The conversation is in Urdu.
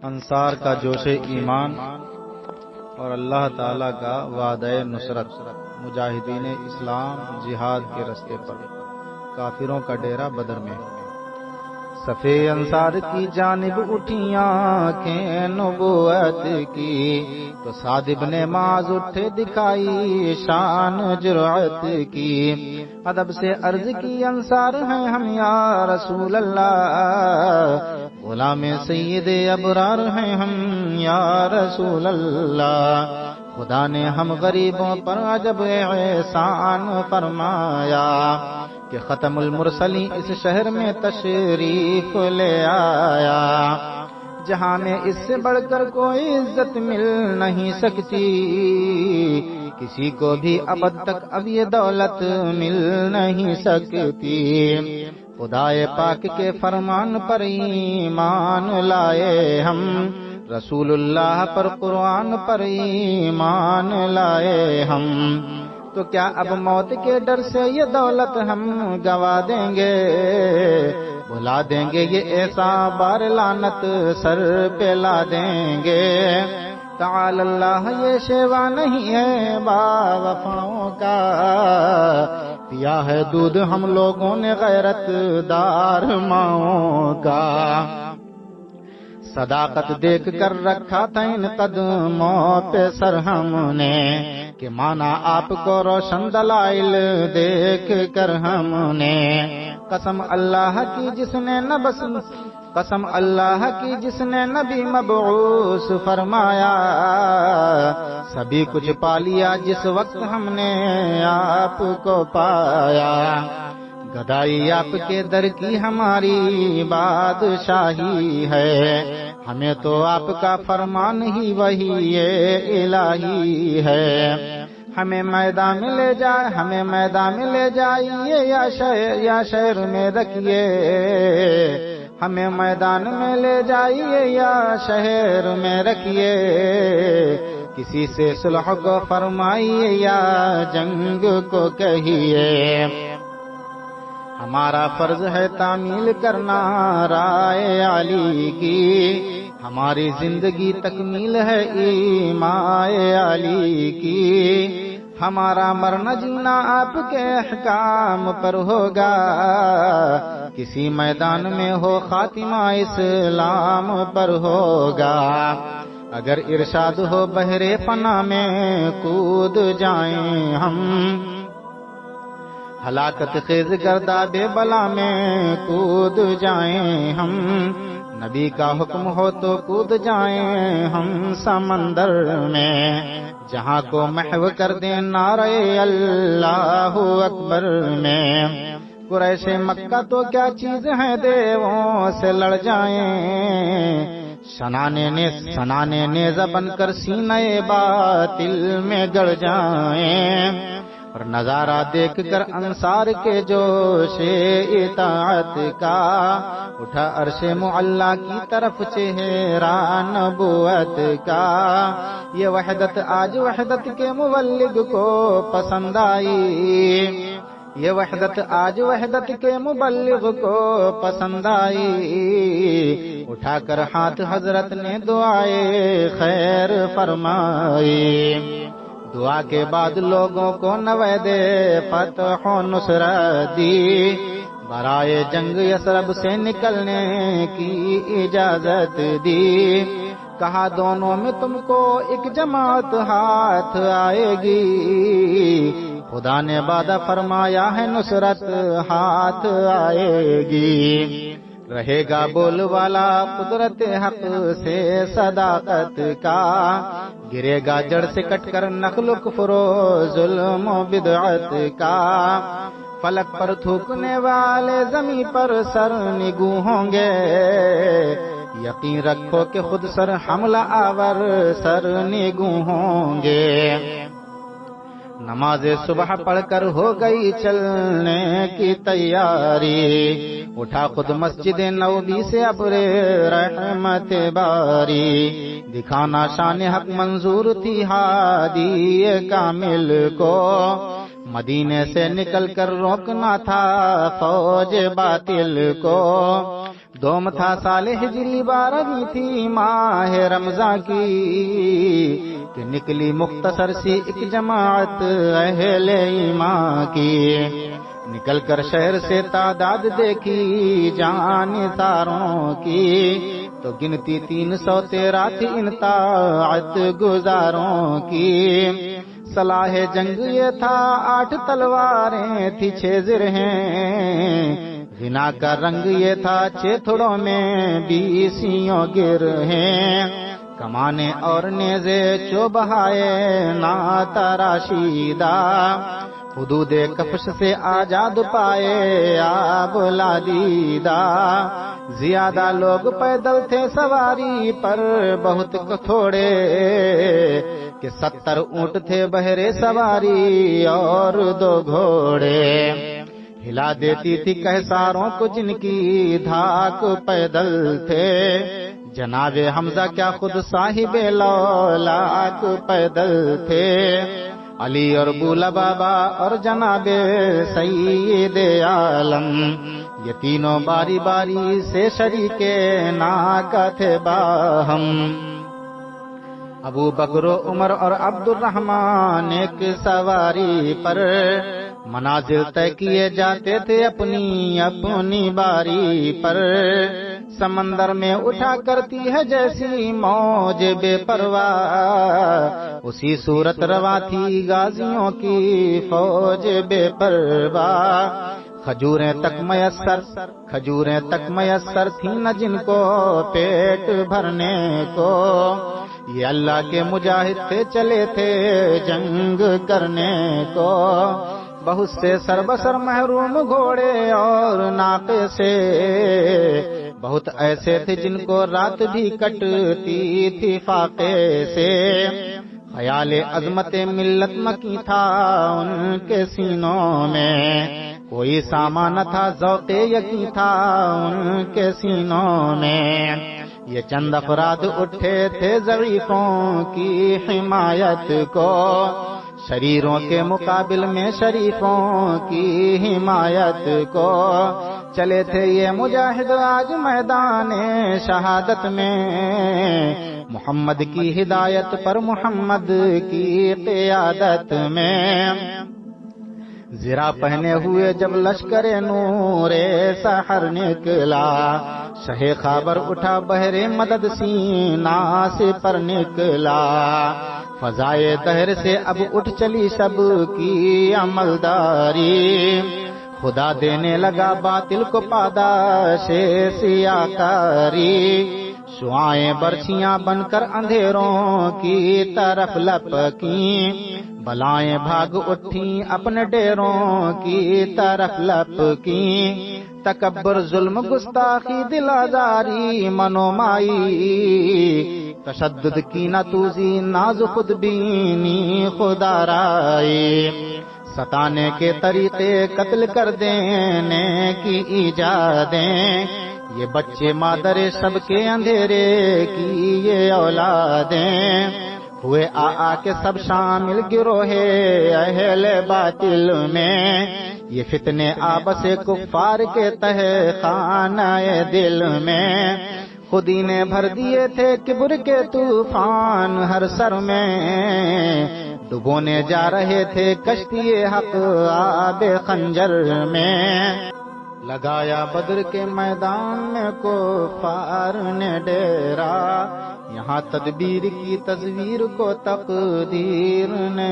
انصار کا جوش ایمان اور اللہ تعالی کا وعدہ نصرت، مجاہدین اسلام جہاد کے راستے پر، کافروں کا ڈیرہ بدر میں۔ صفے انصار کی جانب اٹھیاں کہ نبوت کی، تو سعد بن معاذ اٹھے دکھائی شان جرأت کی۔ ادب سے عرض کی انصار ہیں ہم یا رسول اللہ، غلام سید ابرار ہیں ہم یا رسول اللہ۔ خدا نے ہم غریبوں پر عجب احسان فرمایا کہ ختم المرسلین اس شہر میں تشریف لے آیا، جہاں میں اس سے بڑھ کر کوئی عزت مل نہیں سکتی، کسی کو بھی ابد تک اب یہ دولت مل نہیں سکتی۔ خدائے پاک کے فرمان پر ایمان لائے ہم، رسول اللہ پر قرآن پر ایمان لائے ہم، تو کیا اب موت کے ڈر سے یہ دولت ہم گوا دیں گے؟ بھلا دیں گے یہ ایسا بار لعنت سر پہ لا دیں گے۔ تعالی اللہ یہ شیوا نہیں ہے با وفاؤں کا، پیا ہے دودھ ہم لوگوں نے غیرت دار ماؤں کا۔ صداقت دیکھ کر رکھا تھا ان قدموں پہ سر ہم نے، کہ مانا آپ کو روشن دلائل دیکھ کر ہم نے۔ قسم اللہ کی جس نے قسم اللہ کی جس نے نبی مبعوث فرمایا، سبھی کچھ پا لیا جس وقت ہم نے آپ کو پایا۔ گدائی آپ کے در کی ہماری بادشاہی ہے، ہمیں تو آپ کا فرمان ہی وہی الہی ہے۔ ہمیں میدان میں لے جائے، ہمیں میدان میں لے جائیے یا شہر میں رکھیے، ہمیں میدان میں لے جائیے یا شہر میں رکھیے، کسی سے صلح کو فرمائیے یا جنگ کو کہیے۔ ہمارا فرض ہے تعمیل کرنا رائے علی کی، ہماری زندگی تکمیل ہے ایمان علی کی۔ ہمارا مرنا جینا آپ کے احکام پر ہوگا، کسی میدان میں ہو خاتمہ اسلام پر ہوگا۔ اگر ارشاد ہو بحر فنا میں کود جائیں ہم، ہلاکت خیز گرداب بلا میں کود جائیں ہم۔ نبی کا حکم ہو تو کود جائیں ہم سمندر میں، جہاں کو محو کر دیں نعرہ اللہ اکبر میں۔ قریش مکہ تو کیا چیز ہے دیووں سے لڑ جائیں، سنانے نیزہ بن کر سینہ باطل میں گڑ جائیں۔ اور نظارہ دیکھ کر انصار کے جوش اطاعت کا، اٹھا عرش معلا کی طرف چہرہ نبوت کا۔ یہ وحدت آج وحدت کے مبلغ کو پسند آئی، یہ وحدت آج وحدت کے مبلغ کو پسند آئی۔ اٹھا کر ہاتھ حضرت نے دعائے خیر فرمائی، دعا کے بعد لوگوں کو نوید فتح و نصرت دی، برائے جنگ یثرب سے نکلنے کی اجازت دی۔ کہا دونوں میں تم کو ایک جماعت ہاتھ آئے گی، خدا نے وعدہ فرمایا ہے نصرت ہاتھ آئے گی۔ رہے گا بول والا قدرت حق سے صداقت کا، گرے گا جڑ سے کٹ کر نخل کفر و ظلم و بدعت کا۔ فلک پر تھوکنے والے زمین پر سر نگو ہوں گے، یقین رکھو کہ خود سر حملہ آور سر نگو ہوں گے۔ نماز صبح پڑھ کر ہو گئی چلنے کی تیاری، اٹھا خود مسجد نبوی سے ابر رحمت باری۔ دکھانا شان حق منظور تھی ہادی کامل کو، مدینے سے نکل کر روکنا تھا فوج باطل کو۔ دوم تھا سال ہجری 12ویں تھی ماہ رمضان کی، کہ نکلی مختصر سی ایک جماعت اہل ایمان کی، نکل کر شہر سے تعداد دیکھی جان تاروں کی، تو گنتی 313 تھی ان طاعت گزاروں کی، صلاح جنگ یہ تھا 8 تلواریں تھی 6 زرہیں، غنا کا رنگ یہ تھا 6 تھڑوں میں 20 گر ہیں، کمانے اور نیزے چوبہائے نا تراشیدہ، حدود کفش سے آزاد پائے آپ لادیدہ، زیادہ لوگ پیدل تھے سواری پر بہت تھوڑے، کہ 70 اونٹ تھے بہرے سواری اور 2 گھوڑے، ہلا دیتی تھی کہساروں کو جن کی دھاک پیدل تھے، جناب حمزہ کیا خود صاحب لولاک پیدل تھے، علی اور بولا بابا اور جناب سید عالم، یہ تینوں باری باری سے شریک ناکا تھے باہم، ابو بکر و عمر اور عبد الرحمن ایک سواری پر، منازل طے کیے جاتے تھے اپنی اپنی باری پر، سمندر میں اٹھا کرتی ہے جیسی موج بے پرواہ، اسی صورت روا تھی غازیوں کی فوج بے پرواہ، کھجوریں تک میسر تھی نہ جن کو پیٹ بھرنے کو، یہ اللہ کے مجاہد تھے چلے تھے جنگ کرنے کو، بہت سے سربسر محروم گھوڑے اور ناقے سے، بہت ایسے تھے جن کو رات بھی کٹتی تھی فاقے سے، خیال عظمت ملت مکی تھا ان کے سینوں میں، کوئی سامان تھا ذوق یقین تھا ان کے سینوں میں، یہ چند افراد اٹھے تھے ضعیفوں کی حمایت کو، شریروں کے مقابل میں شریفوں کی حمایت کو، چلے تھے یہ مجاہد آج میدان شہادت میں، محمد کی ہدایت پر محمد کی قیادت میں، زرا پہنے ہوئے جب لشکر نور سحر نکلا، شہ خابر اٹھا بہرے مدد سینہ سے پر نکلا، فضائے دہر سے اب اٹھ چلی سب کی عملداری، خدا دینے لگا باطل کو پاداش سیاکاری، شعائیں برچیاں بن کر اندھیروں کی طرف لپکیں، بلائیں بھاگ اٹھیں اپنے ڈیروں کی طرف لپکیں، تکبر ظلم گستاخی دل آزاری منومائی، تشدد کی نتوزی ناز خود بینی خدا رائی، ستانے کے طریقے قتل کر دینے کی ایجادیں، یہ بچے مادر سب کے اندھیرے کی یہ اولادیں، ہوئے آ کے سب شامل گروہ اہل باطل میں، یہ فتنے آبس کفار کے تہہ خانہ دل میں، خودی نے بھر دیے تھے کبر کے طوفان ہر سر میں، ڈبونے جا رہے تھے کشتی حق آب خنجر میں، لگایا بدر کے میدان میں کفار نے ڈیرا، یہاں تدبیر کی تصویر کو تقدیر نے